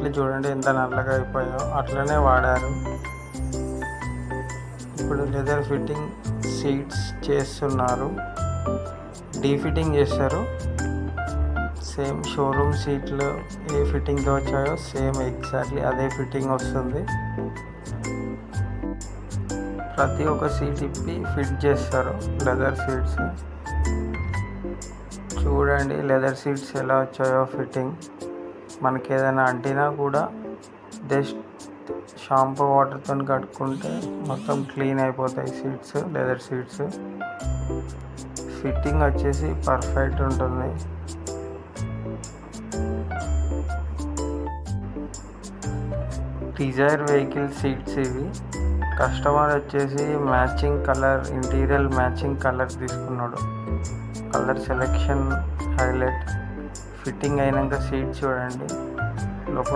సీట్లు చూడండి ఎంత నల్లగా అయిపోయాయో, అట్లనే వాడారు. ఇప్పుడు లెదర్ ఫిట్టింగ్ సీట్స్ చేస్తున్నారు, డీఫిట్టింగ్ చేస్తారు. సేమ్ షోరూమ్ సీట్లు ఏ ఫిట్టింగ్తో వచ్చాయో సేమ్ ఎగ్జాక్ట్లీ అదే ఫిట్టింగ్ వస్తుంది. ప్రతి ఒక్క సీట్ ఇప్పి ఫిట్ చేస్తారు లెదర్ సీట్స్. చూడండి లెదర్ సీట్స్ ఎలా వచ్చాయో ఫిట్టింగ్. మనకి ఏదైనా అంటినా కూడా జస్ట్ షాంపూ వాటర్తో కట్టుకుంటే మొత్తం క్లీన్ అయిపోతాయి సీట్స్, లెదర్ సీట్స్. ఫిట్టింగ్ వచ్చేసి పర్ఫెక్ట్ ఉంటుంది. డిజైర్ వెహికల్ సీట్స్ ఇవి. కస్టమర్ వచ్చేసి matching colour, interior matching colour తీసుకున్నాడు. Colour selection highlight. ఫిట్టింగ్ అయినాక సీట్ చూడండి, లోపల